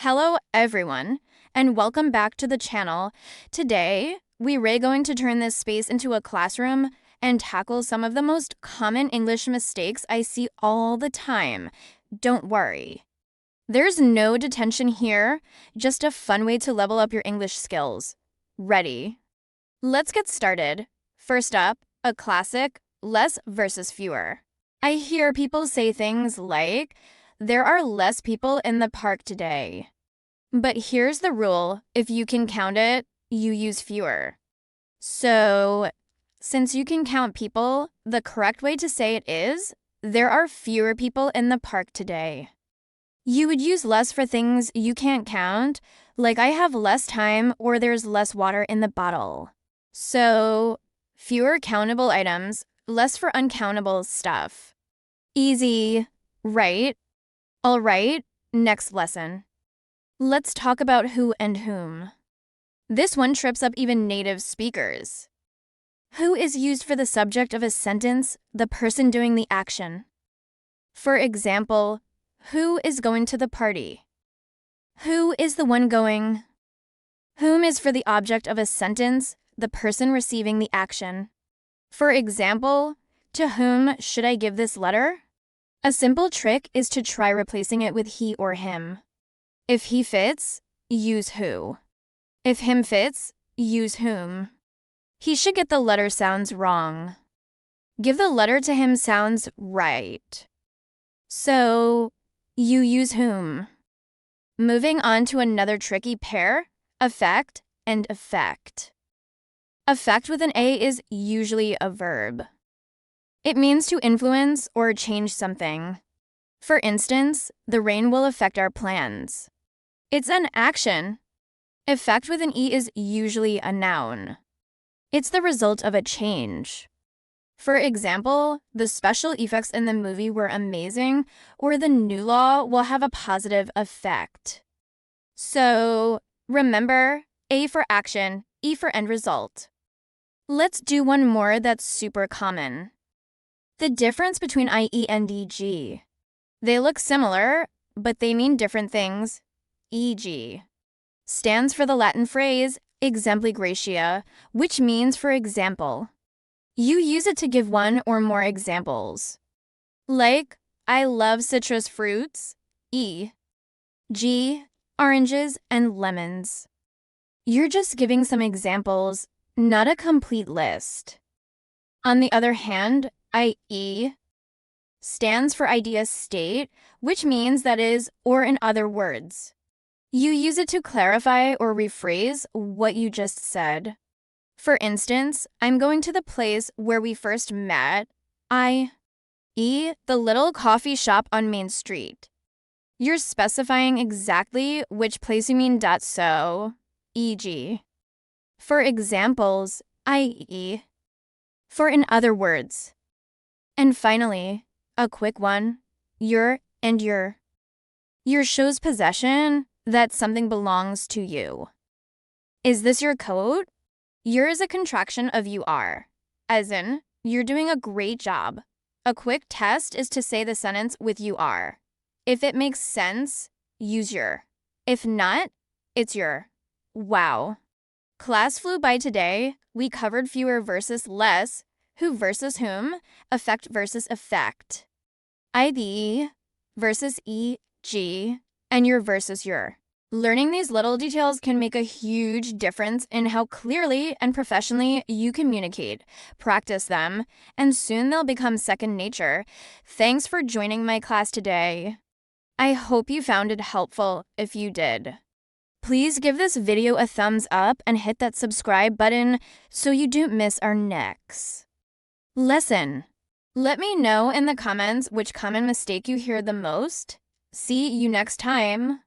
Hello everyone, and welcome back to the channel. Today, we're going to turn this space into a classroom and tackle some of the most common English mistakes I see all the time. Don't worry. There's no detention here, just a fun way to level up your English skills. Ready? Let's get started. First up, a classic, less versus fewer. I hear people say things like, there are less people in the park today. But here's the rule. If you can count it, you use fewer. So, since you can count people, the correct way to say it is, there are fewer people in the park today. You would use less for things you can't count, like I have less time or there's less water in the bottle. So, fewer countable items, less for uncountable stuff. Easy, right? All right, next lesson. Let's talk about who and whom. This one trips up even native speakers. Who is used for the subject of a sentence, the person doing the action. For example, who is going to the party? Who is the one going? Whom is for the object of a sentence, the person receiving the action. For example, to whom should I give this letter? A simple trick is to try replacing it with he or him. If he fits, use who. If him fits, use whom. He should get the letter sounds wrong. Give the letter to him sounds right. So, you use whom. Moving on to another tricky pair, affect and effect. Affect with an A is usually a verb. It means to influence or change something. For instance, the rain will affect our plans. It's an action. Effect with an E is usually a noun. It's the result of a change. For example, the special effects in the movie were amazing, or the new law will have a positive effect. So, remember, A for action, E for end result. Let's do one more that's super common. The difference between IE and EG. They look similar, but they mean different things. E.g. stands for the Latin phrase exempli gratia, which means for example. You use it to give one or more examples. Like, I love citrus fruits, e.g., oranges and lemons. You're just giving some examples, not a complete list. On the other hand, IE stands for idea state, which means that is, or in other words. You use it to clarify or rephrase what you just said. For instance, I'm going to the place where we first met, i.e., the little coffee shop on Main Street. You're specifying exactly which place you mean. So, e.g. For examples, i.e. For in other words. And finally, a quick one, your and your. Your shows possession that something belongs to you. Is this your coat? Your is a contraction of you are, as in, you're doing a great job. A quick test is to say the sentence with you are. If it makes sense, use your. If not, it's your. Wow. Class flew by today. We covered fewer versus less, who versus whom, affect versus effect. IBE versus EG, and your versus your. Learning these little details can make a huge difference in how clearly and professionally you communicate. Practice them, and soon they'll become second nature. Thanks for joining my class today. I hope you found it helpful if you did. Please give this video a thumbs up and hit that subscribe button so you don't miss our next lesson. Let me know in the comments which common mistake you hear the most. See you next time.